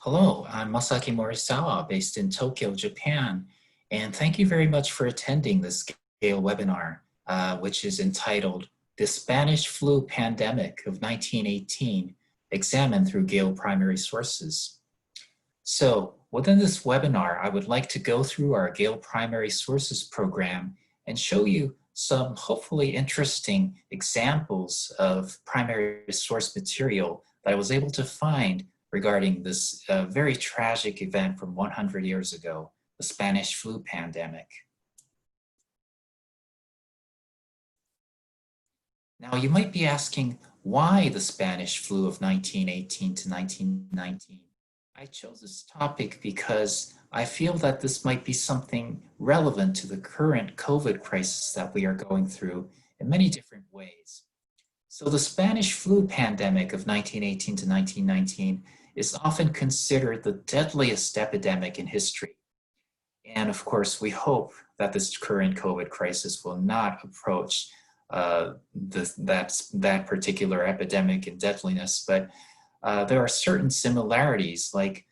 Hello, I'm Masaki Morisawa, based in Tokyo, Japan, and thank you very much for attending this Gale webinar, which is entitled The Spanish Flu Pandemic of 1918, Examined through Gale Primary Sources. So, within this webinar, I would like to go through our Gale Primary Sources program and show you some hopefully interesting examples of primary source material that I was able to find regarding this very tragic event from 100 years ago, the Spanish flu pandemic. Now, you might be asking, why the Spanish flu of 1918 to 1919? I chose this topic because I feel that this might be something relevant to the current COVID crisis that we are going through in many different ways. So the Spanish flu pandemic of 1918 to 1919 is often considered the deadliest epidemic in history. And of course, we hope that this current COVID crisis will not approach that particular epidemic in deadliness, but there are certain similarities, like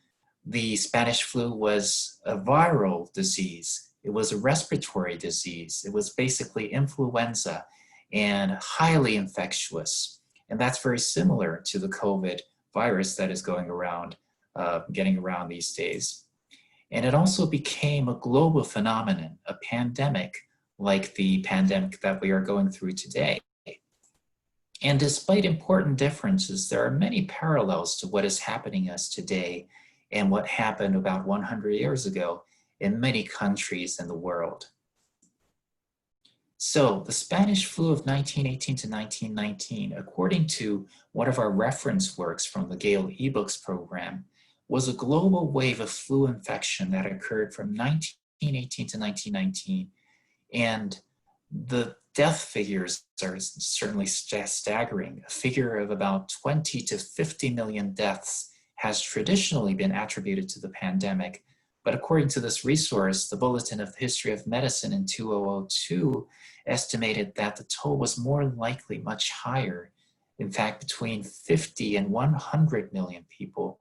the Spanish flu was a viral disease. It was a respiratory disease. It was basically influenza and highly infectious. And that's very similar to the COVID virus that is going around, getting around these days. And it also became a global phenomenon, a pandemic, like the pandemic that we are going through today. And despite important differences, there are many parallels to what is happening us today and what happened about 100 years ago in many countries in the world. So the Spanish flu of 1918 to 1919, according to one of our reference works from the Gale eBooks program, was a global wave of flu infection that occurred from 1918 to 1919. And the death figures are certainly staggering. A figure of about 20 to 50 million deaths has traditionally been attributed to the pandemic. But according to this resource, the Bulletin of the History of Medicine in 2002 estimated that the toll was more likely much higher, in fact, between 50 and 100 million people.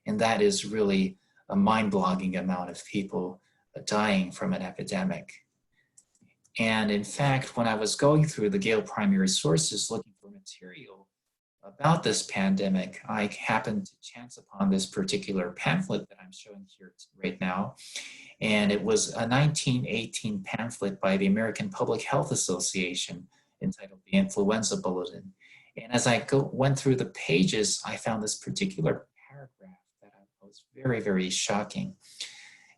And that is really a mind-boggling amount of people dying from an epidemic. And in fact, when I was going through the Gale Primary Sources looking for material about this pandemic, I happened to chance upon this particular pamphlet that I'm showing here right now. And it was a 1918 pamphlet by the American Public Health Association entitled The Influenza Bulletin. And as I went through the pages, I found this particular paragraph that was very, very shocking.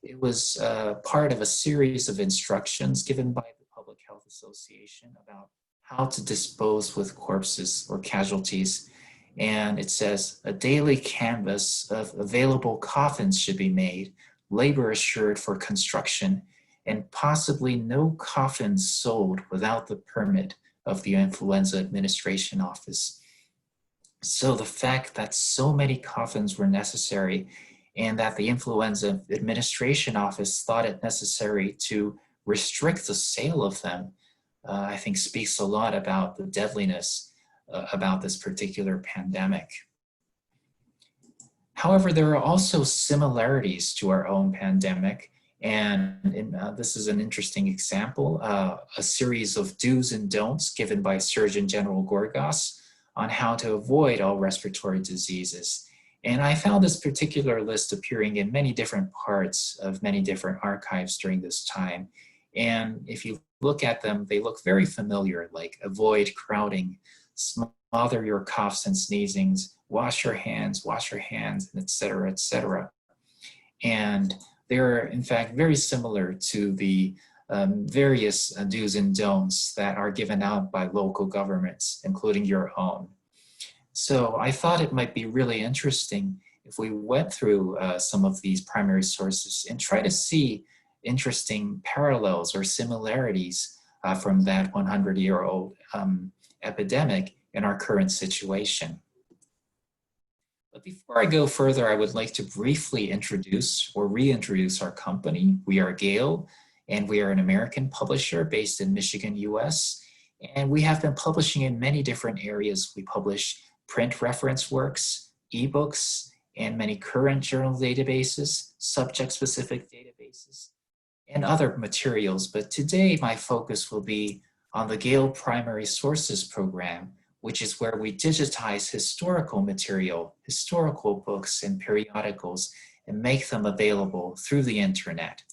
It was part of a series of instructions given by the Public Health Association about how to dispose with corpses or casualties. And it says, a daily canvass of available coffins should be made, labor assured for construction, and possibly no coffins sold without the permit of the Influenza Administration Office. So the fact that so many coffins were necessary and that the Influenza Administration Office thought it necessary to restrict the sale of them, I think speaks a lot about the deadliness about this particular pandemic. However, there are also similarities to our own pandemic, and this is an interesting example, a series of do's and don'ts given by Surgeon General Gorgas on how to avoid all respiratory diseases. And I found this particular list appearing in many different parts of many different archives during this time. And if you look at them, they look very familiar, like avoid crowding, smother your coughs and sneezings, wash your hands, and et cetera, et cetera. And they're in fact very similar to the various do's and don'ts that are given out by local governments, including your own. So I thought it might be really interesting if we went through some of these primary sources and try to see interesting parallels or similarities from that 100-year-old epidemic in our current situation. But before I go further, I would like to briefly introduce or reintroduce our company. We are Gale, and we are an American publisher based in Michigan, US. And we have been publishing in many different areas. We publish print reference works, ebooks, and many current journal databases, subject-specific databases, and other materials. But today, my focus will be on the Gale Primary Sources program, which is where we digitize historical material, historical books and periodicals, and make them available through the internet.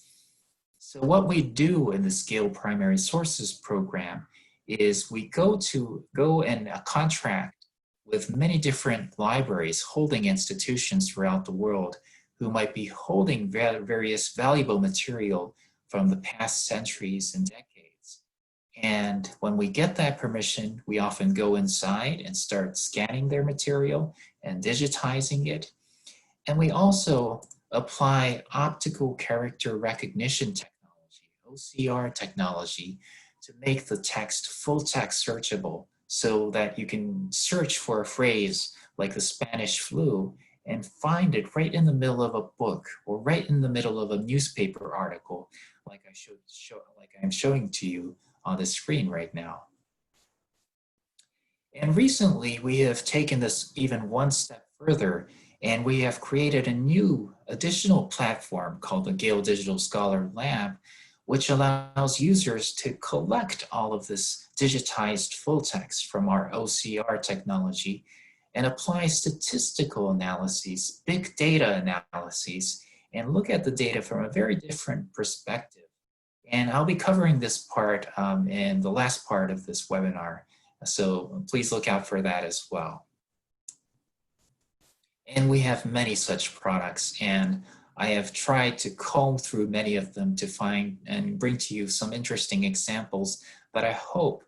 So what we do in this Gale Primary Sources program is we go and contract with many different libraries, holding institutions throughout the world who might be holding various valuable material from the past centuries and decades. And when we get that permission, we often go inside and start scanning their material and digitizing it. And we also apply optical character recognition technology, OCR technology, to make the text full text searchable so that you can search for a phrase like the Spanish flu and find it right in the middle of a book or right in the middle of a newspaper article like I'm showing to you on the screen right now. And recently we have taken this even one step further, and we have created a new additional platform called the Gale Digital Scholar Lab, which allows users to collect all of this digitized full text from our OCR technology and apply statistical analyses, big data analyses, and look at the data from a very different perspective. And I'll be covering this part in the last part of this webinar, so please look out for that as well. And we have many such products, and I have tried to comb through many of them to find and bring to you some interesting examples that I hope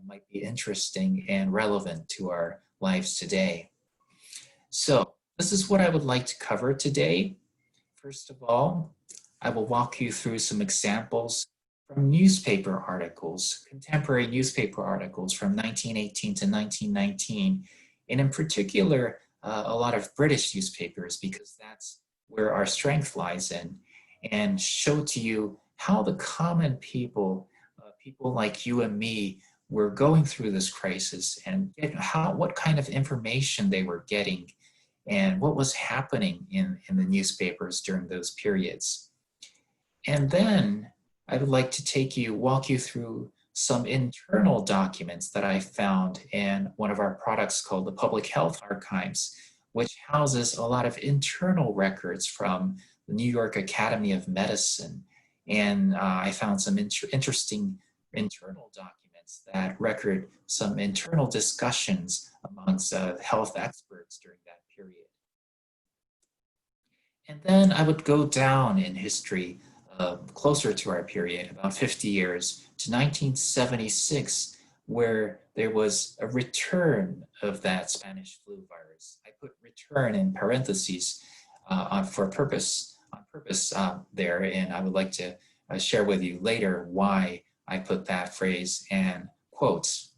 might be interesting and relevant to our lives today. So this is what I would like to cover today. First of all, I will walk you through some examples from newspaper articles, contemporary newspaper articles from 1918 to 1919, and in particular, a lot of British newspapers, because that's where our strength lies in, and show to you how the common people, people like you and me, were going through this crisis, and what kind of information they were getting, and what was happening in the newspapers during those periods. And then I would like to walk you through some internal documents that I found in one of our products called the Public Health Archives, which houses a lot of internal records from the New York Academy of Medicine. And I found some interesting internal documents that record some internal discussions amongst health experts during that period. And then I would go down in history closer to our period, about 50 years, to 1976, where there was a return of that Spanish flu virus. I put return in parentheses on purpose there, and I would like to share with you later why I put that phrase in quotes.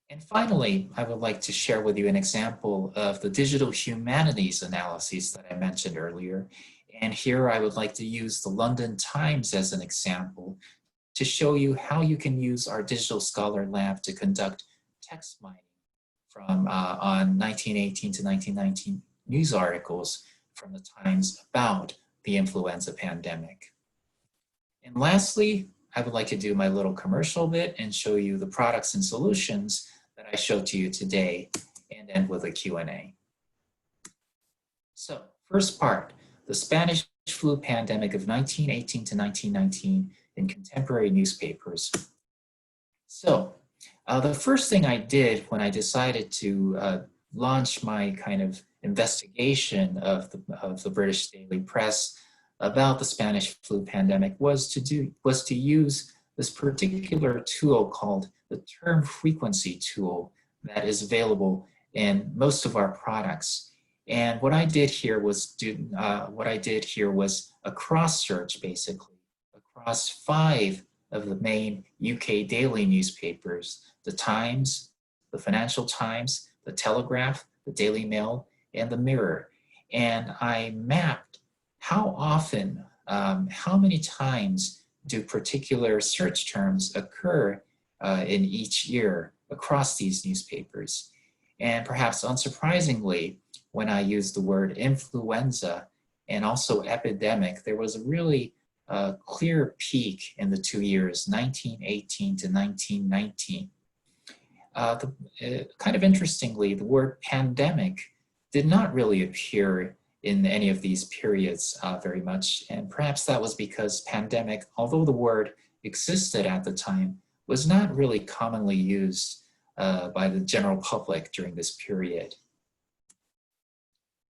And finally, I would like to share with you an example of the Digital Humanities analyses that I mentioned earlier. And here I would like to use the London Times as an example to show you how you can use our Digital Scholar Lab to conduct text mining from on 1918 to 1919 news articles from the Times about the influenza pandemic. And lastly, I would like to do my little commercial bit and show you the products and solutions that I showed to you today, and end with a Q&A. So first part, the Spanish flu pandemic of 1918 to 1919 in contemporary newspapers. So the first thing I did when I decided to launch my kind of investigation of the British daily press about the Spanish flu pandemic was to use this particular tool called the term frequency tool that is available in most of our products. And what I did here was a cross search, basically, across 5 of the main UK daily newspapers: the Times, the Financial Times, the Telegraph, the Daily Mail, and the Mirror. And I mapped how often, how many times do particular search terms occur in each year across these newspapers. And perhaps unsurprisingly, when I used the word influenza and also epidemic, there was a really clear peak in the 2 years, 1918 to 1919. Kind of interestingly, the word pandemic did not really appear in any of these periods very much, and perhaps that was because pandemic, although the word existed at the time, was not really commonly used by the general public during this period.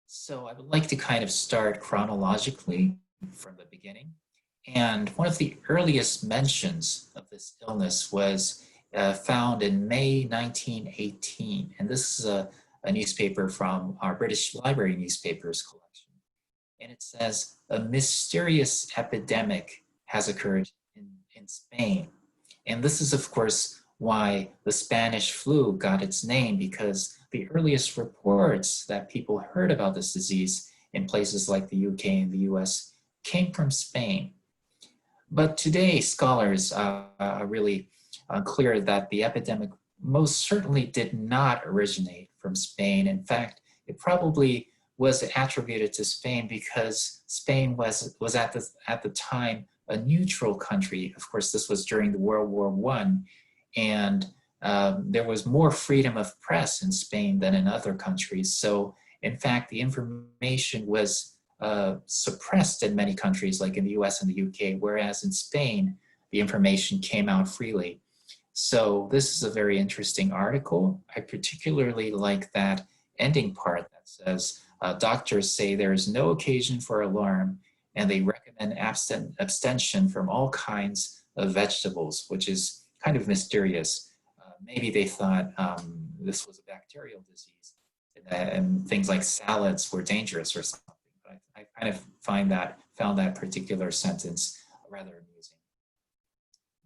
So I would like to kind of start chronologically from the beginning. And one of the earliest mentions of this illness was found in May 1918. And this is a newspaper from our British Library newspapers collection. And it says, a mysterious epidemic has occurred in Spain. And this is, of course, why the Spanish flu got its name, because the earliest reports that people heard about this disease in places like the UK and the US came from Spain. But today, scholars are really clear that the epidemic most certainly did not originate from Spain. In fact, it probably was attributed to Spain because Spain was at the time a neutral country. Of course, this was during the World War I, and there was more freedom of press in Spain than in other countries. So, in fact, the information was suppressed in many countries, like in the US and the UK, whereas in Spain, the information came out freely. So this is a very interesting article. I particularly like that ending part that says, doctors say there is no occasion for alarm, and they recommend abstention from all kinds of vegetables, which is kind of mysterious. Maybe they thought this was a bacterial disease and things like salads were dangerous or something. But I kind of found that particular sentence rather amusing.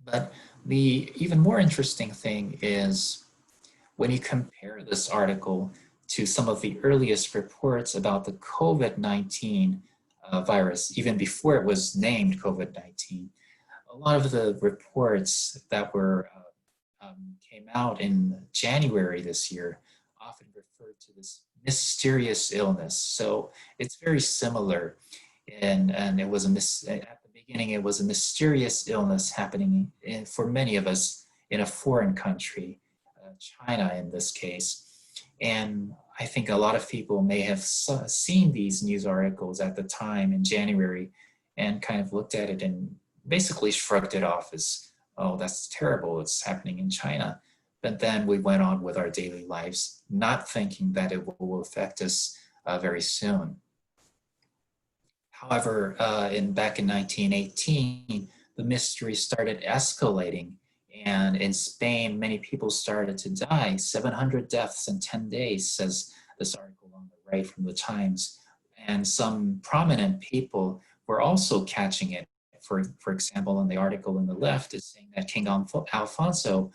But the even more interesting thing is when you compare this article to some of the earliest reports about the COVID-19 virus, even before it was named COVID-19, a lot of the reports that were came out in January this year often referred to this mysterious illness. So it's very similar, and it was at the beginning it was a mysterious illness happening for many of us in a foreign country, China in this case. And I think a lot of people may have seen these news articles at the time in January and kind of looked at it and basically shrugged it off as, oh, that's terrible, it's happening in China. But then we went on with our daily lives, not thinking that it will affect us very soon. However, back in 1918, the mystery started escalating. And in Spain, many people started to die. 700 deaths in 10 days, says this article on the right from the Times. And some prominent people were also catching it. For example, in the article on the left is saying that King Alfonso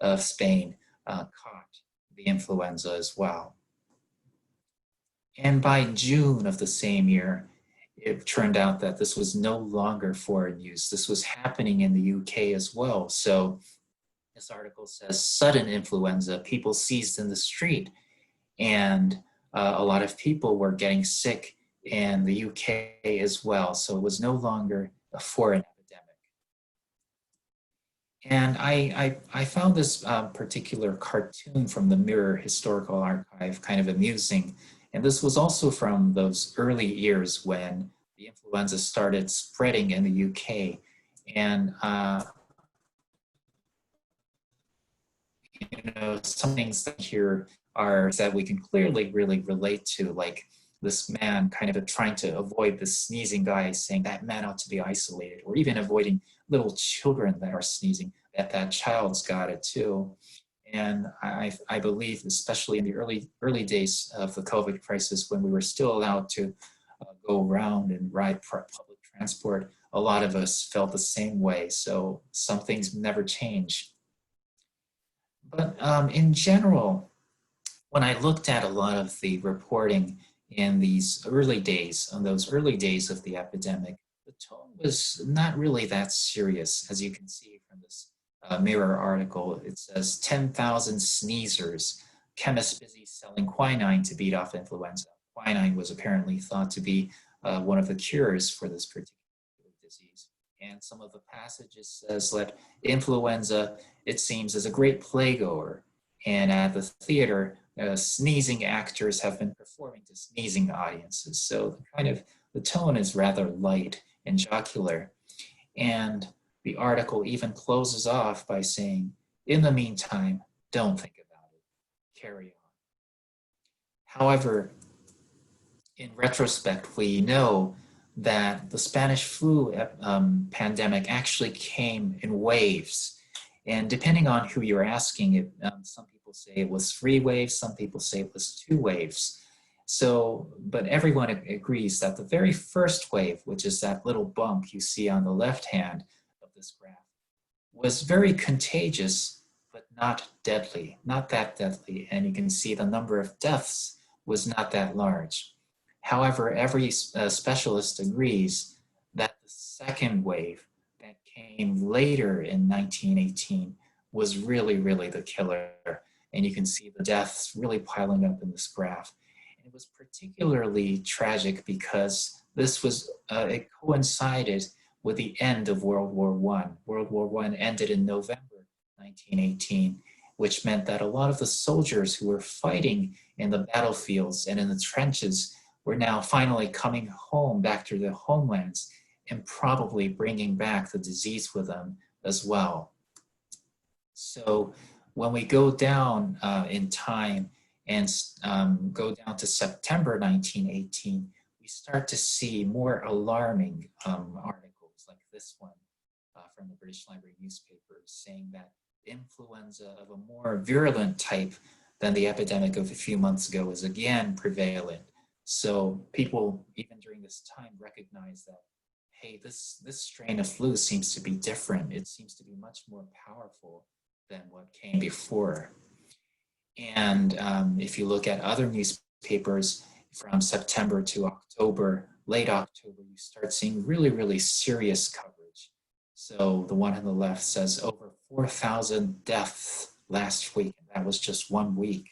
of Spain caught the influenza as well. And by June of the same year, it turned out that this was no longer foreign news. This was happening in the UK as well. So this article says sudden influenza, people seized in the street, and a lot of people were getting sick in the UK as well. So it was no longer a foreign epidemic. And I found this particular cartoon from the Mirror Historical Archive kind of amusing. And this was also from those early years when the influenza started spreading in the UK. And, some things that here are that we can clearly really relate to, like this man kind of trying to avoid the sneezing guy, saying that man ought to be isolated, or even avoiding little children that are sneezing, that child's got it too. And I believe, especially in the early days of the COVID crisis, when we were still allowed to go around and ride public transport, a lot of us felt the same way. So some things never change. But in general, when I looked at a lot of the reporting in these early days, on those early days of the epidemic, the tone was not really that serious, as you can see from this Mirror article. It says 10,000 sneezers, chemists busy selling quinine to beat off influenza. quinine was apparently thought to be one of the cures for this particular disease. And some of the passages says that influenza, it seems, is a great playgoer. And at the theater, sneezing actors have been performing to sneezing audiences. So the tone is rather light and jocular. And the article even closes off by saying, in the meantime, don't think about it, carry on. However, in retrospect, we know that the Spanish flu pandemic actually came in waves. And depending on who you're asking, some people say it was 3 waves, some people say it was 2 waves. So, but everyone agrees that the very first wave, which is that little bump you see on the left hand of this graph, was very contagious, but not deadly, not that deadly. And you can see the number of deaths was not that large. However, every specialist agrees that the second wave that came later in 1918 was really, really the killer. And you can see the deaths really piling up in this graph. And it was particularly tragic because this was, it coincided with the end of World War I. World War I ended in November 1918, which meant that a lot of the soldiers who were fighting in the battlefields and in the trenches were now finally coming home back to their homelands and probably bringing back the disease with them as well. So when we go down in time and go down to September 1918, we start to see more alarming articles like this one from the British Library newspapers saying that influenza of a more virulent type than the epidemic of a few months ago is again prevalent. So people, even during this time, recognize that, hey, this strain of flu seems to be different. It seems to be much more powerful than what came before. And if you look at other newspapers from September to October, late October, you start seeing really, really serious coverage. So the one on the left says over 4,000 deaths last week. That was just 1 week.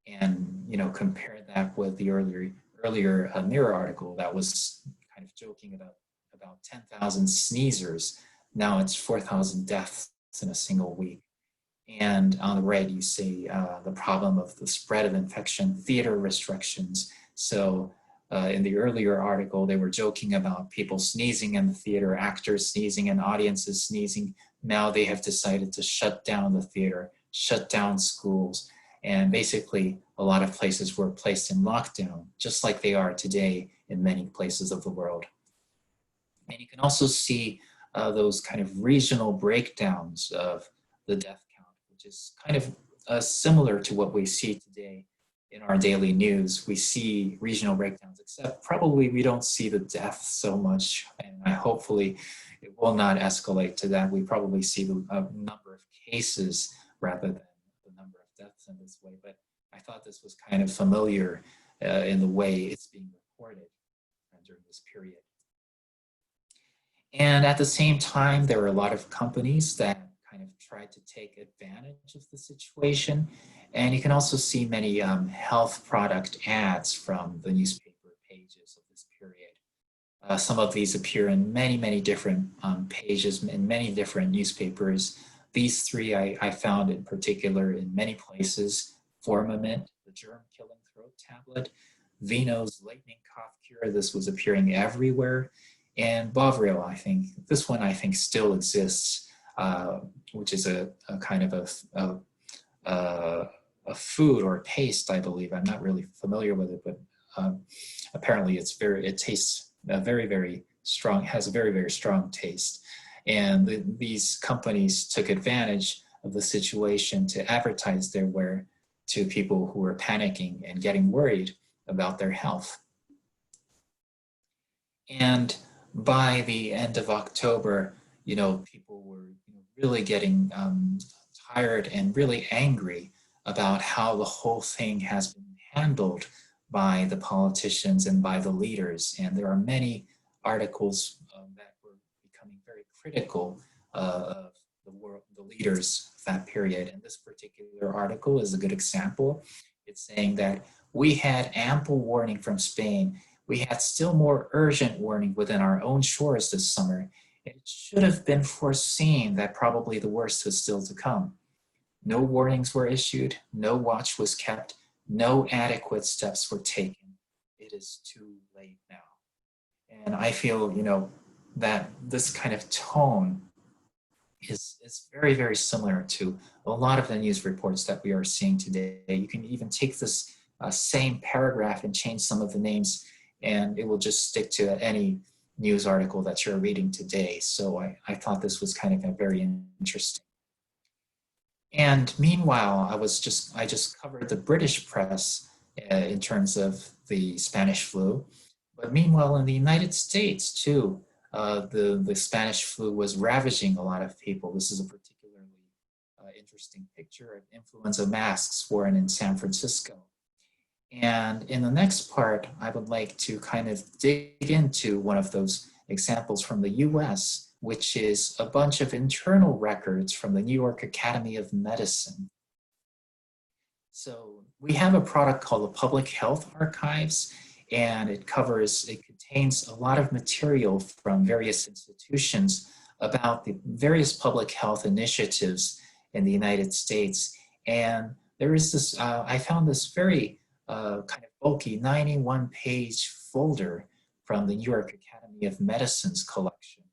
And, you know, compare that with the earlier Mirror article that was kind of joking about 10,000 sneezers. Now it's 4,000 deaths in a single week. And on the right, you see the problem of the spread of infection, theater restrictions. So in the earlier article, they were joking about people sneezing in the theater, actors sneezing and audiences sneezing. Now they have decided to shut down the theater, shut down schools. And basically, a lot of places were placed in lockdown, just like they are today in many places of the world. And you can also see those kind of regional breakdowns of the death count, which is kind of similar to what we see today in our daily news. We see regional breakdowns, except probably we don't see the deaths so much. And hopefully it will not escalate to that. We probably see the number of cases rather than the number of deaths in this way. But I thought this was kind of familiar in the way it's being reported during this period. And at the same time, there were a lot of companies that kind of tried to take advantage of the situation. And you can also see many health product ads from the newspaper pages of this period. Some of these appear in many, many different pages in many different newspapers. These 3 I found in particular in many places. Formamint, the germ-killing throat tablet. Vino's lightning cough cure. This was appearing everywhere. And Bovril, I think, this one I think still exists, which is a kind of a food or a paste, I believe. I'm not really familiar with it, but apparently it tastes very, very strong, has a very, very strong taste. And these companies took advantage of the situation to advertise their wares to people who were panicking and getting worried about their health. And by the end of October, you know, people were really getting tired and really angry about how the whole thing has been handled by the politicians and by the leaders. And there are many articles that were becoming very critical of the leaders of that period. And this particular article is a good example. It's saying that we had ample warning from Spain. We had still more urgent warning within our own shores this summer. It should have been foreseen that probably the worst was still to come. No warnings were issued, no watch was kept, no adequate steps were taken. It is too late now. And I feel, that this kind of tone is very, very similar to a lot of the news reports that we are seeing today. You can even take this same paragraph and change some of the names, and it will just stick to any news article that you're reading today. So I thought this was kind of a very interesting. And meanwhile, I just covered the British press in terms of the Spanish flu. But meanwhile, in the United States too, the Spanish flu was ravaging a lot of people. This is a particularly interesting picture of influenza masks worn in San Francisco. And in the next part, I would like to kind of dig into one of those examples from the US, which is a bunch of internal records from the New York Academy of Medicine. So we have a product called the Public Health Archives, and it contains a lot of material from various institutions about the various public health initiatives in the United States. And there is this, I found this very kind of bulky 91-page folder from the New York Academy of Medicine's collection.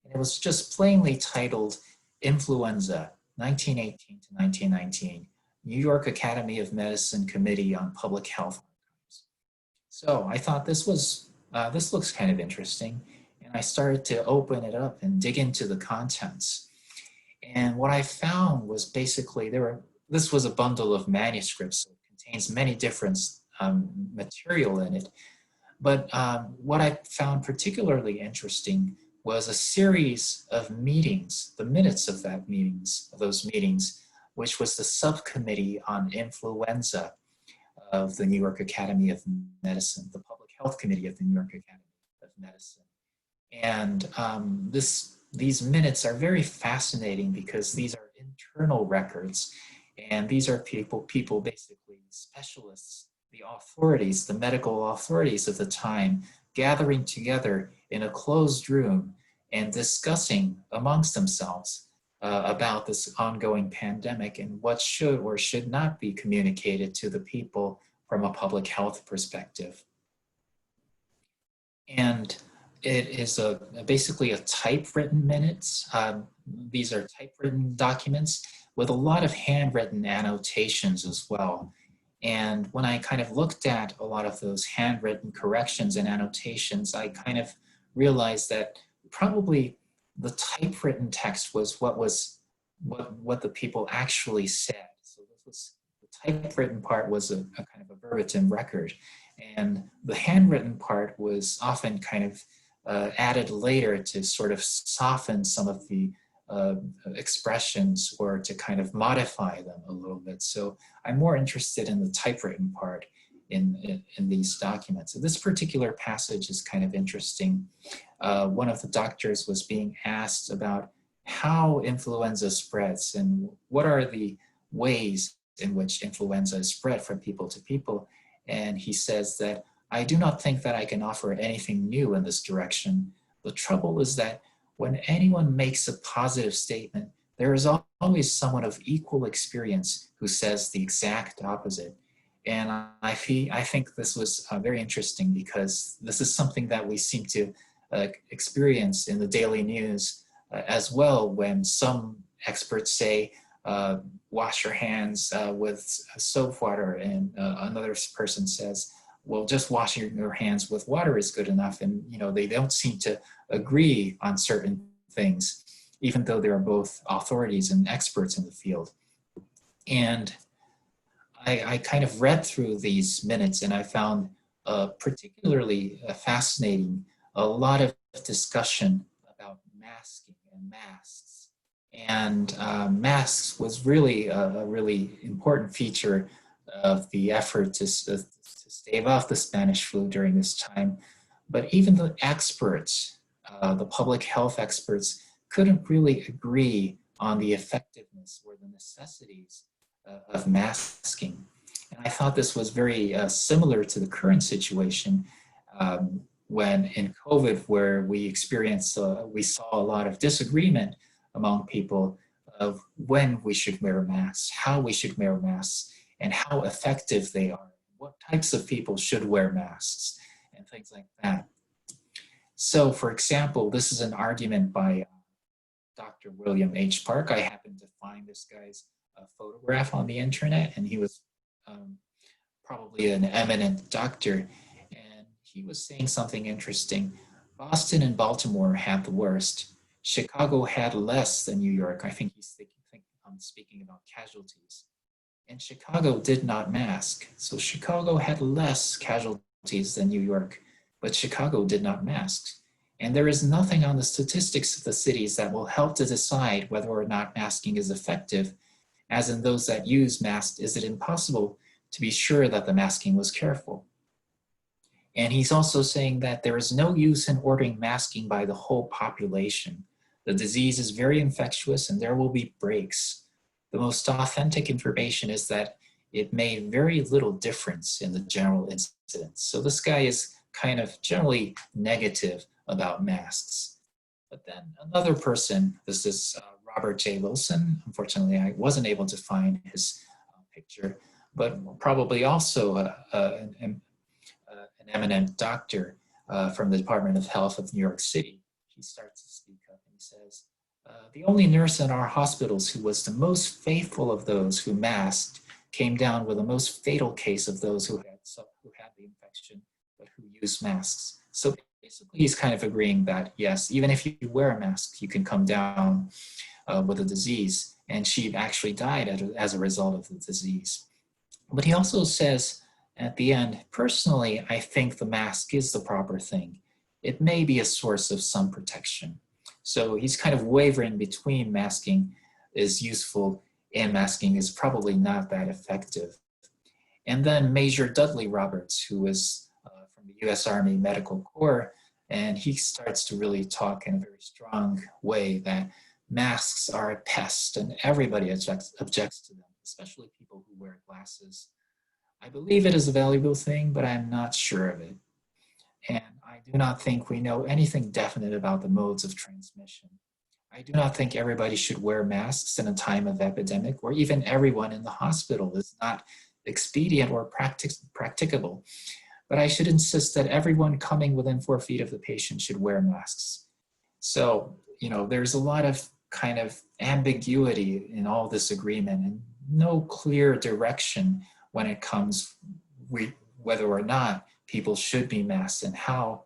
And it was just plainly titled Influenza, 1918 to 1919, New York Academy of Medicine Committee on Public Health Archives. So I thought this looks kind of interesting. And I started to open it up and dig into the contents. And what I found was basically this was a bundle of manuscripts, so it contains many different material in it. But what I found particularly interesting was a series of meetings, the minutes of those meetings, which was the subcommittee on influenza of the New York Academy of Medicine, the Public Health Committee of the New York Academy of Medicine. And these minutes are very fascinating because these are internal records, and these are people basically specialists, the authorities, the medical authorities of the time, gathering together in a closed room and discussing amongst themselves about this ongoing pandemic and what should or should not be communicated to the people from a public health perspective. And it is basically a typewritten minutes. These are typewritten documents with a lot of handwritten annotations as well. And when I kind of looked at a lot of those handwritten corrections and annotations, I kind of realized that probably the typewritten text was what the people actually said. So the typewritten part was a kind of a verbatim record, and the handwritten part was often kind of added later to sort of soften some of the expressions or to kind of modify them a little bit. So I'm more interested in the typewritten part in these documents. So this particular passage is kind of interesting. One of the doctors was being asked about how influenza spreads and what are the ways in which influenza is spread from people to people. And he says that, I do not think that I can offer anything new in this direction. The trouble is that when anyone makes a positive statement, there is always someone of equal experience who says the exact opposite. And I think this was very interesting because this is something that we seem to experience in the daily news as well, when some experts say, wash your hands with soap water, and another person says, well, just washing your hands with water is good enough. And they don't seem to agree on certain things, even though they are both authorities and experts in the field. And I kind of read through these minutes, and I found particularly fascinating a lot of discussion about masking and masks. And masks was really a really important feature of the effort to stave off the Spanish flu during this time. But even the experts, the public health experts, couldn't really agree on the effectiveness or the necessities of masking. And I thought this was very similar to the current situation when in COVID, where we saw a lot of disagreement among people of when we should wear masks, how we should wear masks, and how effective they are, what types of people should wear masks, and things like that. So, for example, this is an argument by Dr. William H. Park. I happened to find this guy's photograph on the internet, and he was probably an eminent doctor, and he was saying something interesting. Boston and Baltimore had the worst. Chicago had less than New York. I think he's speaking about casualties. And Chicago did not mask. So Chicago had less casualties than New York, but Chicago did not mask. And there is nothing on the statistics of the cities that will help to decide whether or not masking is effective. As in those that use masks, is it impossible to be sure that the masking was careful? And he's also saying that there is no use in ordering masking by the whole population. The disease is very infectious and there will be breaks. The most authentic information is that it made very little difference in the general incidence. So this guy is kind of generally negative about masks. But then another person, this is Robert J. Wilson. Unfortunately, I wasn't able to find his picture, but probably also an eminent doctor from the Department of Health of New York City. He starts to speak up and he says, the only nurse in our hospitals who was the most faithful of those who masked came down with the most fatal case of those who had the infection, but who used masks. So basically he's kind of agreeing that, yes, even if you wear a mask, you can come down with a disease. And she actually died as a result of the disease. But he also says at the end, personally, I think the mask is the proper thing. It may be a source of some protection. So he's kind of wavering between masking is useful and masking is probably not that effective. And then Major Dudley Roberts, who is from the US Army Medical Corps, and he starts to really talk in a very strong way that masks are a pest and everybody objects to them, especially people who wear glasses. I believe it is a valuable thing, but I'm not sure of it. And I do not think we know anything definite about the modes of transmission. I do not think everybody should wear masks in a time of epidemic, or even everyone in the hospital is not expedient or practicable. But I should insist that everyone coming within 4 feet of the patient should wear masks. So, there's a lot of kind of ambiguity in all this agreement and no clear direction when it comes whether or not people should be masked and how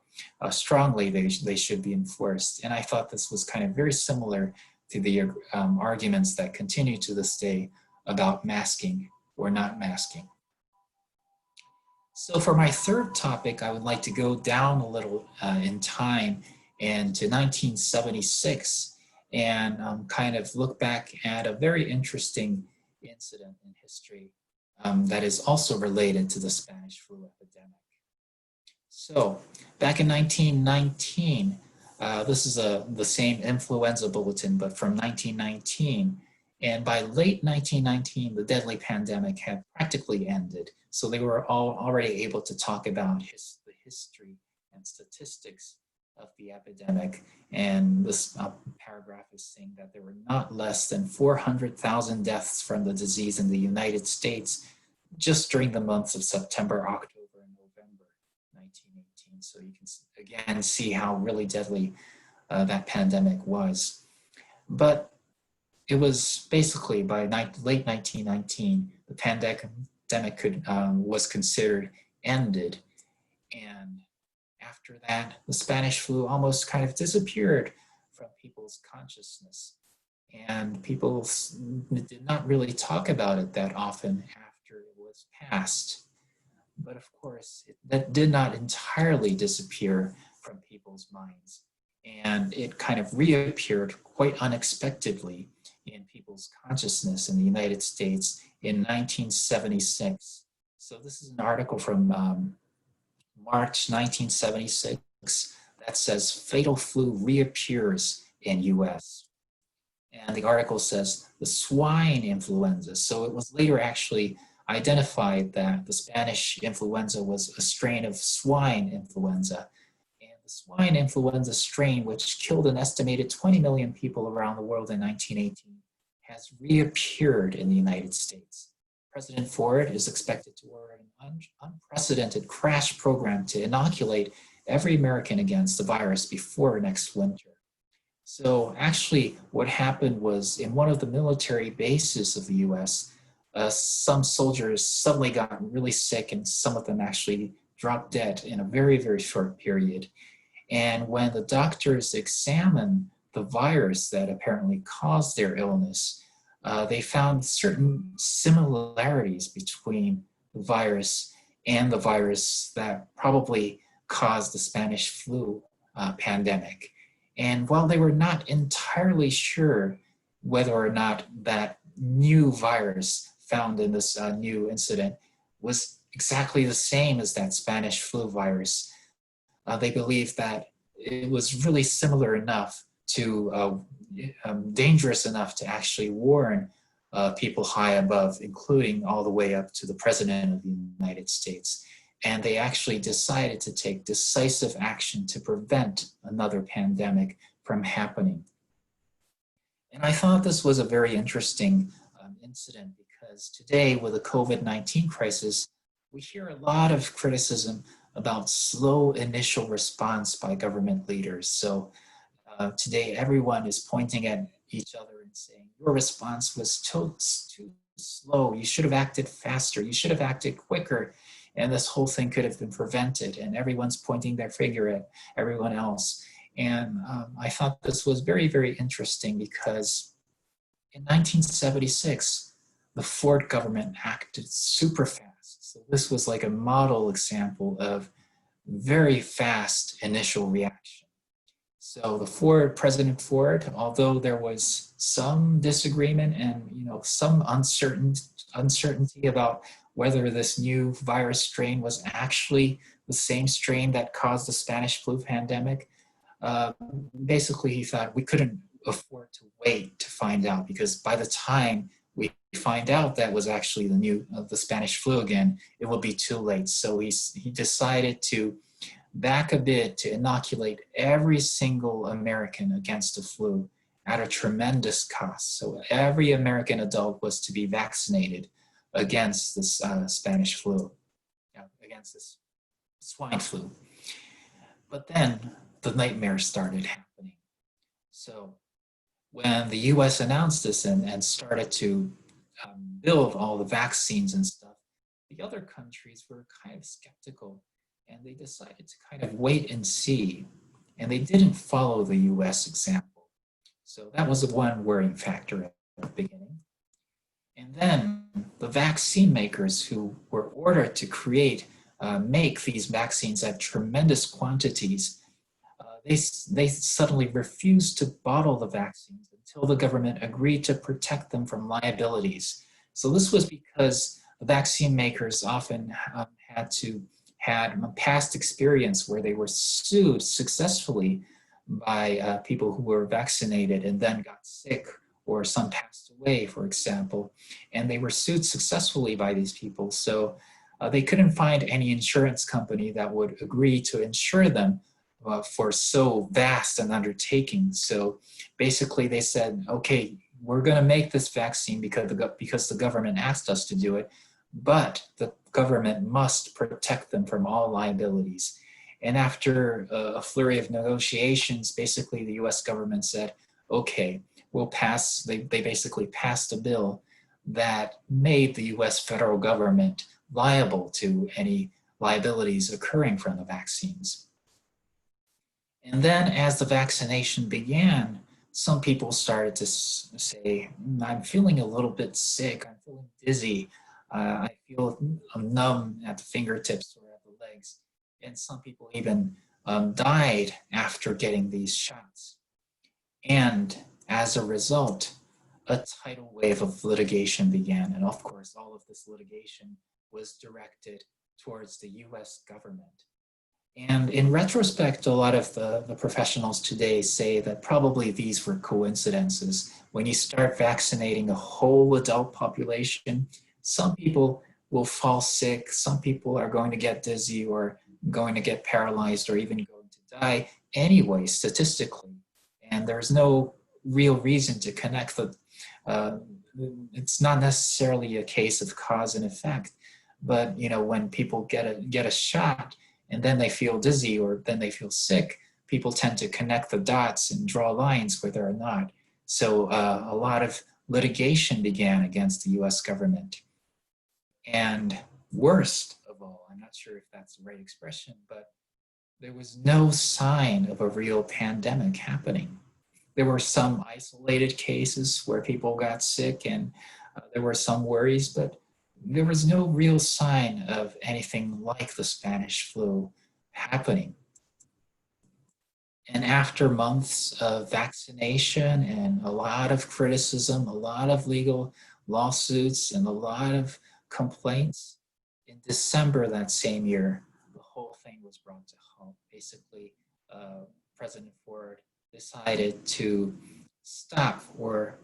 strongly they should be enforced. And I thought this was kind of very similar to the arguments that continue to this day about masking or not masking. So for my third topic, I would like to go down a little in time and to 1976 and kind of look back at a very interesting incident in history that is also related to the Spanish flu epidemic. So back in 1919, this is the same influenza bulletin, but from 1919. And by late 1919, the deadly pandemic had practically ended. So they were all already able to talk about the history and statistics of the epidemic. And this paragraph is saying that there were not less than 400,000 deaths from the disease in the United States just during the months of September, October, and November 1918. So you can again see how really deadly that pandemic was. But it was basically by late 1919, the pandemic was considered ended. And after that, the Spanish flu almost kind of disappeared from people's consciousness. And people did not really talk about it that often after it was past. But of course, that did not entirely disappear from people's minds. And it kind of reappeared quite unexpectedly in people's consciousness in the United States in 1976. So this is an article from March 1976 that says fatal flu reappears in US. And the article says the swine influenza. So it was later actually identified that the Spanish influenza was a strain of swine influenza. And the swine influenza strain, which killed an estimated 20 million people around the world in 1918, has reappeared in the United States. President Ford is expected to order an unprecedented crash program to inoculate every American against the virus before next winter. So actually what happened was in one of the military bases of the US, some soldiers suddenly got really sick and some of them actually dropped dead in a very, very short period. And when the doctors examined the virus that apparently caused their illness, they found certain similarities between the virus and the virus that probably caused the Spanish flu pandemic. And while they were not entirely sure whether or not that new virus found in this new incident was exactly the same as that Spanish flu virus, they believed that it was really similar enough to dangerous enough to actually warn people high above, including all the way up to the President of the United States. And they actually decided to take decisive action to prevent another pandemic from happening. And I thought this was a very interesting incident because today with the COVID-19 crisis, we hear a lot of criticism about slow initial response by government leaders. So today everyone is pointing at each other and saying, your response was too slow, you should have acted faster, you should have acted quicker, and this whole thing could have been prevented, and everyone's pointing their finger at everyone else. And I thought this was very, very interesting because in 1976, the Ford government acted super fast. So this was like a model example of very fast initial reaction. So the President Ford, although there was some disagreement and some uncertainty about whether this new virus strain was actually the same strain that caused the Spanish flu pandemic, basically he thought we couldn't afford to wait to find out, because by the time we find out that was actually the Spanish flu again, it will be too late. So he decided to back a bit to inoculate every single American against the flu at a tremendous cost. So every American adult was to be vaccinated against this Spanish flu, against this swine flu. But then the nightmare started happening. So when the US announced this and started to build all the vaccines and stuff, the other countries were kind of skeptical and they decided to kind of wait and see. And they didn't follow the US example. So that was the one worrying factor at the beginning. And then the vaccine makers who were ordered to make these vaccines at tremendous quantities, they suddenly refused to bottle the vaccines until the government agreed to protect them from liabilities. So this was because the vaccine makers often had past experience where they were sued successfully by people who were vaccinated and then got sick, or some passed away, for example, and they were sued successfully by these people. So they couldn't find any insurance company that would agree to insure them for so vast an undertaking. So basically they said, okay, we're gonna make this vaccine because the government asked us to do it, but the government must protect them from all liabilities. And after a flurry of negotiations, basically the US government said, okay, we'll pass, they basically passed a bill that made the US federal government liable to any liabilities occurring from the vaccines. And then as the vaccination began, some people started to say, I'm feeling a little bit sick, I'm feeling dizzy, I feel numb at the fingertips or at the legs. And some people even died after getting these shots. And as a result, a tidal wave of litigation began. And of course, all of this litigation was directed towards the US government. And in retrospect, a lot of the professionals today say that probably these were coincidences. When you start vaccinating a whole adult population, some people will fall sick. Some people are going to get dizzy or going to get paralyzed or even going to die anyway, statistically. And there's no real reason to connect the, it's not necessarily a case of cause and effect, but when people get a shot and then they feel dizzy or then they feel sick, people tend to connect the dots and draw lines where there are not. So a lot of litigation began against the US government. And worst of all, I'm not sure if that's the right expression, but there was no sign of a real pandemic happening. There were some isolated cases where people got sick and there were some worries, but there was no real sign of anything like the Spanish flu happening. And after months of vaccination and a lot of criticism, a lot of legal lawsuits, and a lot of complaints, in December that same year, the whole thing was brought to halt. Basically, President Ford decided to stop or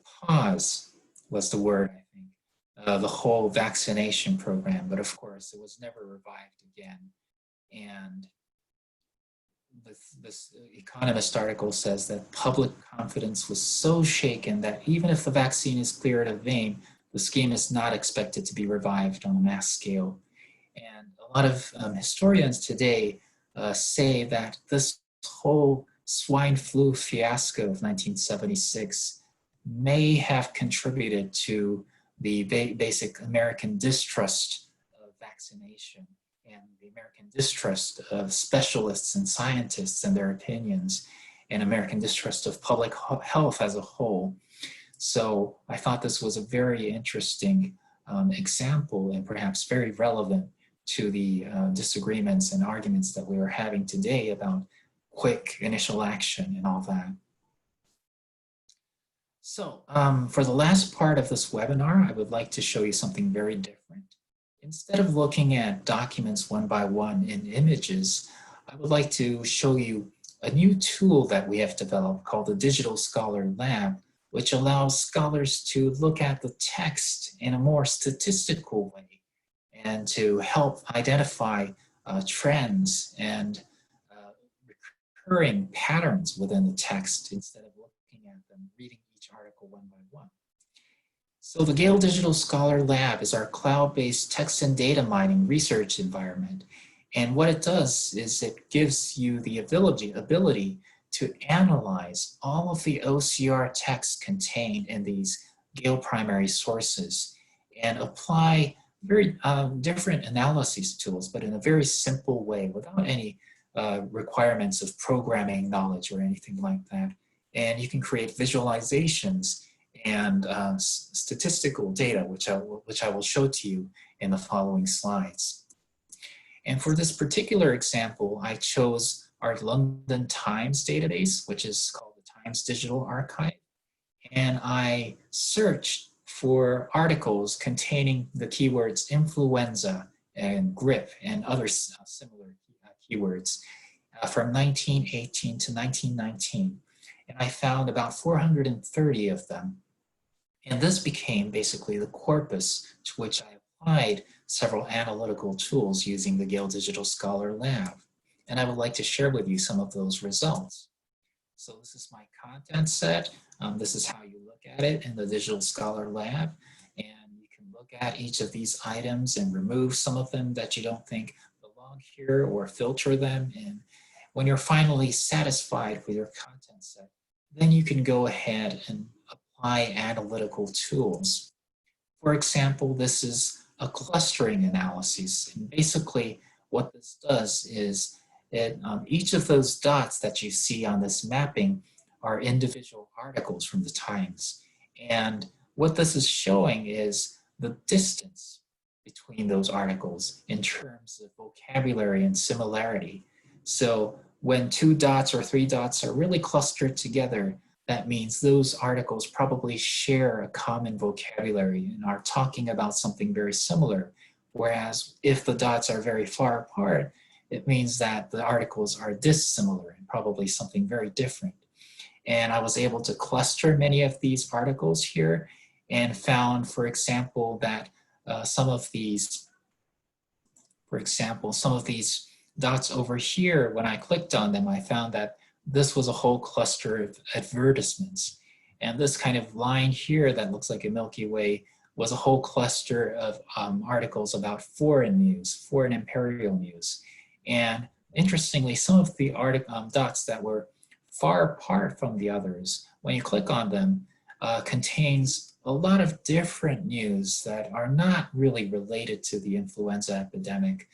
pause, was the word, I think, the whole vaccination program. But of course, it was never revived again. And this Economist article says that public confidence was so shaken that even if the vaccine is cleared of vein, the scheme is not expected to be revived on a mass scale. And a lot of historians today say that this whole swine flu fiasco of 1976 may have contributed to the basic American distrust of vaccination and the American distrust of specialists and scientists and their opinions, and American distrust of public health as a whole. So I thought this was a very interesting example and perhaps very relevant to the disagreements and arguments that we were having today about quick initial action and all that. So for the last part of this webinar, I would like to show you something very different. Instead of looking at documents one by one in images, I would like to show you a new tool that we have developed called the Digital Scholar Lab, which allows scholars to look at the text in a more statistical way and to help identify trends and recurring patterns within the text instead of looking at them, reading each article one by one. So the Gale Digital Scholar Lab is our cloud-based text and data mining research environment. And what it does is it gives you the ability to analyze all of the OCR text contained in these Gale primary sources and apply very different analysis tools, but in a very simple way without any requirements of programming knowledge or anything like that. And you can create visualizations and statistical data, which I will show to you in the following slides. And for this particular example, I chose our London Times database, which is called the Times Digital Archive. And I searched for articles containing the keywords influenza and grip and other similar keywords from 1918 to 1919. And I found about 430 of them. And this became basically the corpus to which I applied several analytical tools using the Gale Digital Scholar Lab. And I would like to share with you some of those results. So this is my content set. This is how you look at it in the Digital Scholar Lab. And you can look at each of these items and remove some of them that you don't think belong here or filter them. And when you're finally satisfied with your content set, then you can go ahead and apply analytical tools. For example, this is a clustering analysis. And basically what this does is each of those dots that you see on this mapping are individual articles from the Times. And what this is showing is the distance between those articles in terms of vocabulary and similarity. So when 2 dots or 3 dots are really clustered together, that means those articles probably share a common vocabulary and are talking about something very similar. Whereas if the dots are very far apart, it means that the articles are dissimilar and probably something very different. And I was able to cluster many of these articles here and found, for example, that some of these, for example, some of these dots over here, when I clicked on them, I found that this was a whole cluster of advertisements. And this kind of line here that looks like a Milky Way was a whole cluster of articles about foreign news, foreign imperial news. And interestingly, some of the dots that were far apart from the others, when you click on them, contains a lot of different news that are not really related to the influenza epidemic.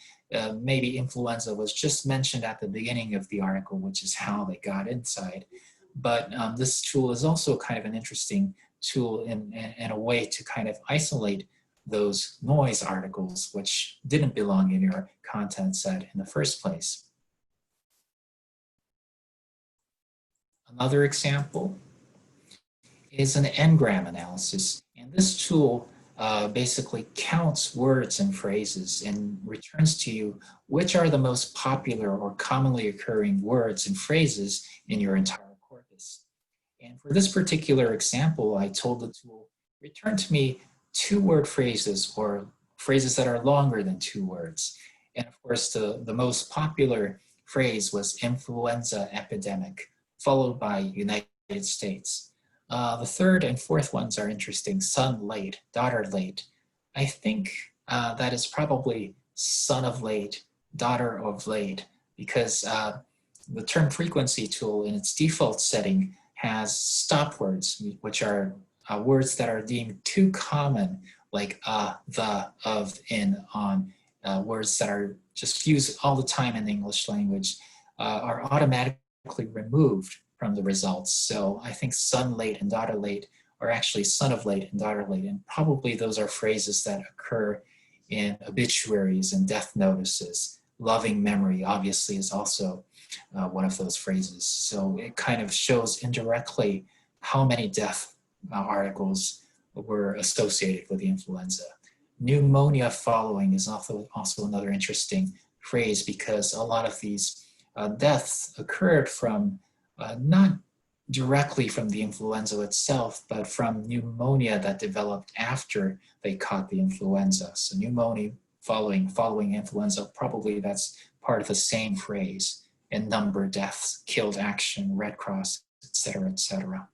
Maybe influenza was just mentioned at the beginning of the article, which is how they got inside. But this tool is also kind of an interesting tool in a way to kind of isolate those noise articles which didn't belong in your content set in the first place. Another example is an Ngram analysis. And this tool basically counts words and phrases and returns to you which are the most popular or commonly occurring words and phrases in your entire corpus. And for this particular example, I told the tool, return to me 2-word phrases or phrases that are longer than 2 words. And of course, the most popular phrase was influenza epidemic, followed by United States. The third and fourth ones are interesting. Son late, daughter late. I think that is probably son of late, daughter of late, because the term frequency tool in its default setting has stop words, which are words that are deemed too common, like the, of, in, on, words that are just used all the time in the English language are automatically removed from the results. So I think son late and daughter late are actually son of late and daughter late, and probably those are phrases that occur in obituaries and death notices. Loving memory obviously is also one of those phrases. So it kind of shows indirectly how many death articles were associated with the influenza. Pneumonia following is also another interesting phrase, because a lot of these deaths occurred from not directly from the influenza itself, but from pneumonia that developed after they caught the influenza. So pneumonia following influenza, probably that's part of the same phrase. And number, deaths, killed action, Red Cross, etc., etc.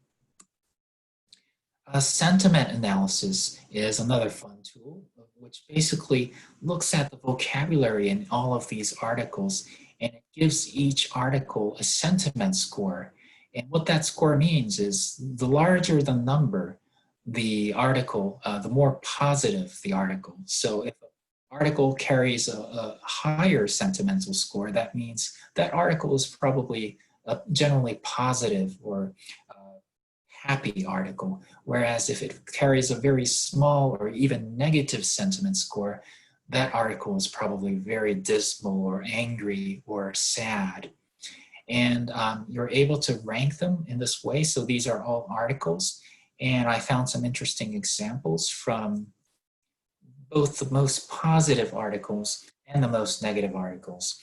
Sentiment analysis is another fun tool, which basically looks at the vocabulary in all of these articles, and it gives each article a sentiment score. And what that score means is the larger the number, the article, the more positive the article. So if an article carries a higher sentimental score, that means that article is probably a generally positive or happy article. Whereas if it carries a very small or even negative sentiment score, that article is probably very dismal or angry or sad. And you're able to rank them in this way. So these are all articles. And I found some interesting examples from both the most positive articles and the most negative articles.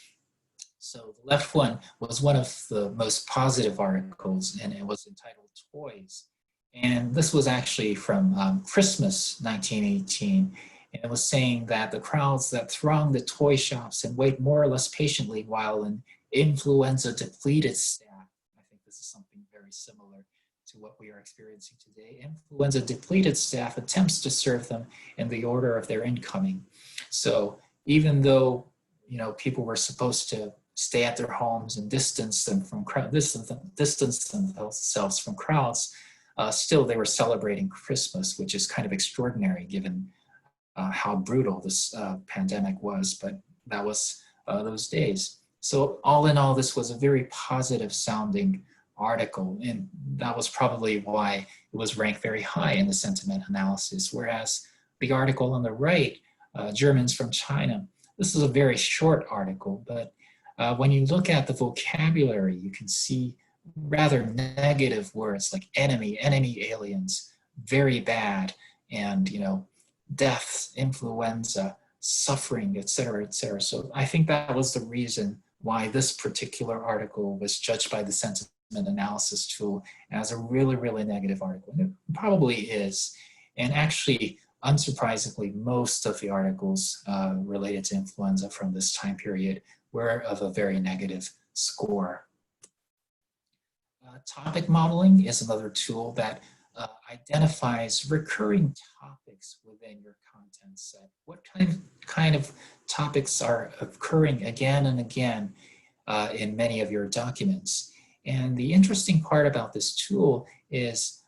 So the left one was one of the most positive articles, and it was entitled Toys. And this was actually from Christmas 1918. And it was saying that the crowds that thronged the toy shops and wait more or less patiently while an influenza depleted staff, I think this is something very similar to what we are experiencing today. Influenza depleted staff attempts to serve them in the order of their incoming. So even though, you know, people were supposed to stay at their homes and distance themselves from crowds, still they were celebrating Christmas, which is kind of extraordinary given how brutal this pandemic was, but that was those days. So all in all, this was a very positive sounding article, and that was probably why it was ranked very high in the sentiment analysis. Whereas the article on the right, Germans from China, this is a very short article, but when you look at the vocabulary, you can see rather negative words like enemy aliens, very bad, and, you know, deaths, influenza, suffering, etc., etc. So I think that was the reason why this particular article was judged by the sentiment analysis tool as a really, really negative article. And it probably is. And actually, unsurprisingly, most of the articles related to influenza from this time period were of a very negative score. Topic modeling is another tool that identifies recurring topics within your content set. What kind of topics are occurring again and again in many of your documents? And the interesting part about this tool is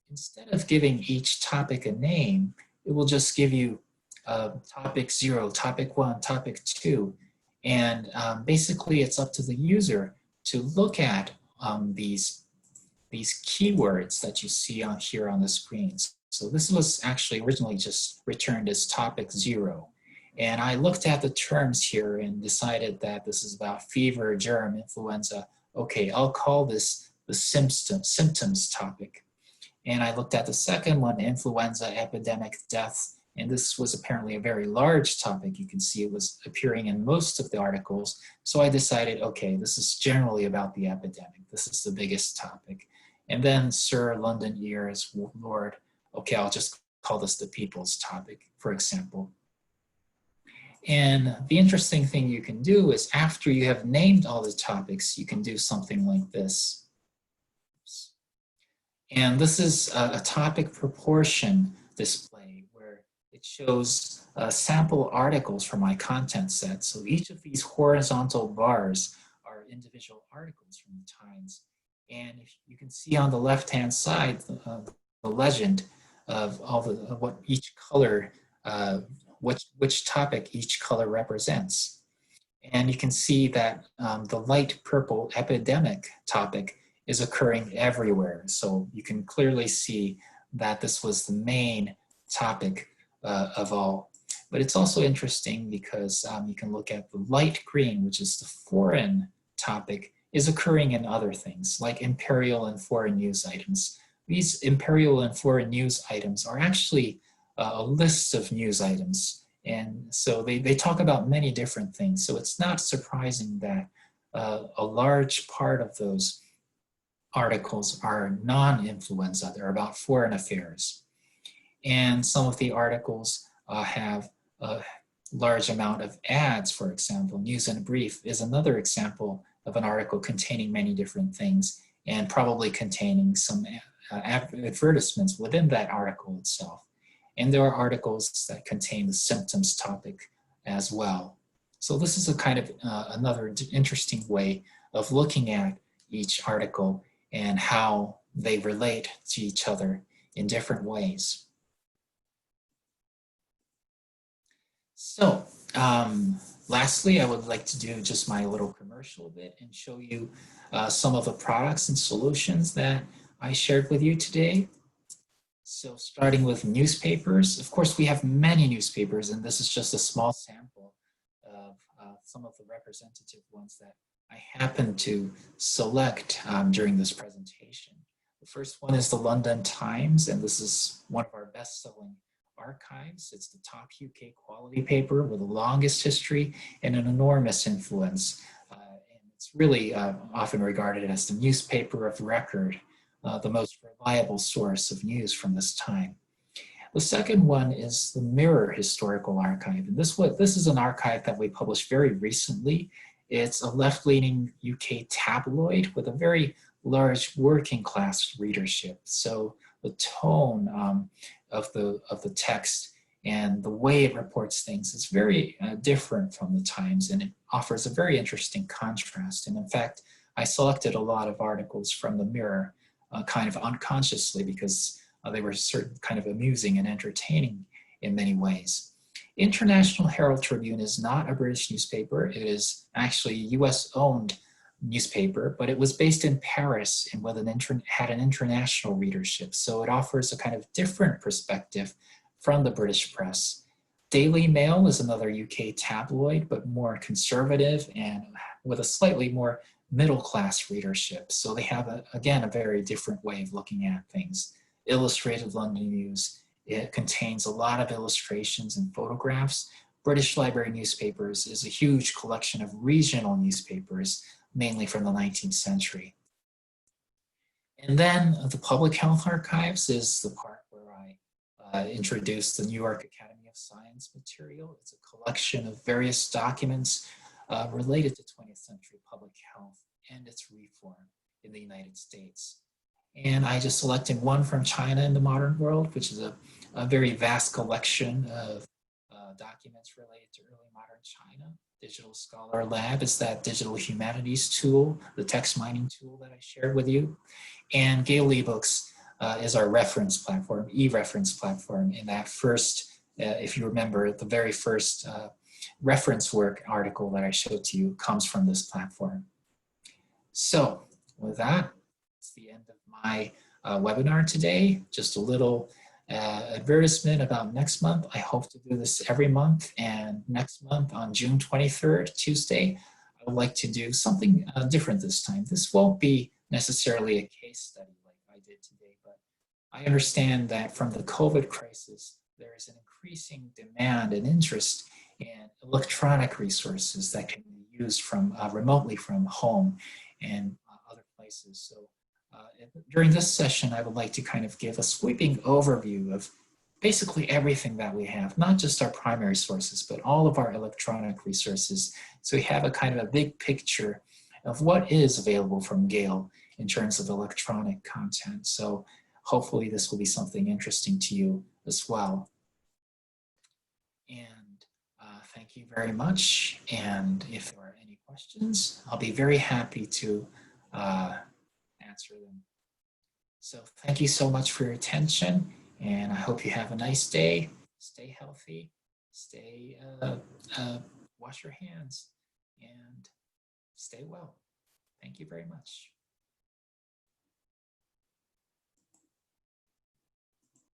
instead of giving each topic a name, it will just give you topic 0, topic 1, topic 2. And basically it's up to the user to look at these keywords that you see on here on the screens. So this was actually originally just returned as topic 0. And I looked at the terms here and decided that this is about fever, germ, influenza. Okay, I'll call this the symptoms topic. And I looked at the second one, influenza, epidemic, death. And this was apparently a very large topic. You can see it was appearing in most of the articles. So I decided, okay, this is generally about the epidemic. This is the biggest topic. And then Sir London Ears, Lord, okay, I'll just call this the people's topic, for example. And the interesting thing you can do is after you have named all the topics, you can do something like this. And this is a topic proportion display where it shows sample articles from my content set. So each of these horizontal bars are individual articles from the Times. And if you can see on the left-hand side the legend of all what each color, which topic each color represents. And you can see that the light purple epidemic topic is occurring everywhere. So you can clearly see that this was the main topic of all. But it's also interesting because you can look at the light green, which is the foreign topic, is occurring in other things like imperial and foreign news items. These imperial and foreign news items are actually a list of news items. And so they talk about many different things. So it's not surprising that a large part of those articles are non-influenza. They're about foreign affairs. And some of the articles have a large amount of ads, for example. News and Brief is another example of an article containing many different things and probably containing some advertisements within that article itself. And there are articles that contain the symptoms topic as well. So this is a kind of another interesting way of looking at each article and how they relate to each other in different ways. So lastly, I would like to do just my little commercial bit and show you some of the products and solutions that I shared with you today. So starting with newspapers, of course, we have many newspapers, and this is just a small sample of some of the representative ones that I happened to select during this presentation. The first one is the London Times, and this is one of our best-selling archives. It's the top UK quality paper with the longest history and an enormous influence. And it's really often regarded as the newspaper of record, the most reliable source of news from this time. The second one is the Mirror Historical Archive. And this is an archive that we published very recently. It's a left-leaning UK tabloid with a very large working class readership. So the tone of the text and the way it reports things is very different from the Times, and it offers a very interesting contrast. And in fact, I selected a lot of articles from the Mirror kind of unconsciously because they were kind of amusing and entertaining in many ways. International Herald Tribune is not a British newspaper. It is actually a US-owned newspaper, but it was based in Paris and had an international readership. So it offers a kind of different perspective from the British press. Daily Mail is another UK tabloid, but more conservative and with a slightly more middle-class readership. So they have, again, a very different way of looking at things. Illustrated London News, it contains a lot of illustrations and photographs. British Library Newspapers is a huge collection of regional newspapers, mainly from the 19th century. And then the Public Health Archives is the part where I introduced the New York Academy of Science material. It's a collection of various documents related to 20th century public health and its reform in the United States. And I just selected one from China in the Modern World, which is a very vast collection of documents related to early modern China. Digital Scholar Lab is that digital humanities tool, the text mining tool that I shared with you. And Gale eBooks is our reference platform, e-reference platform. In that first, if you remember, the very first reference work article that I showed to you comes from this platform. So with that, it's the end of my webinar today. Just a little advertisement about next month. I hope to do this every month, and next month on June 23rd, Tuesday, I would like to do something different this time. This won't be necessarily a case study like I did today, but I understand that from the COVID crisis, there is an increasing demand and interest in electronic resources that can be used from remotely from home and other places. So during this session, I would like to kind of give a sweeping overview of basically everything that we have, not just our primary sources, but all of our electronic resources. So we have a kind of a big picture of what is available from Gale in terms of electronic content. So hopefully this will be something interesting to you as well. And thank you very much. And if there are any questions, I'll be very happy to answer them. So thank you so much for your attention, and I hope you have a nice day. Stay healthy, wash your hands, and stay well. Thank you very much.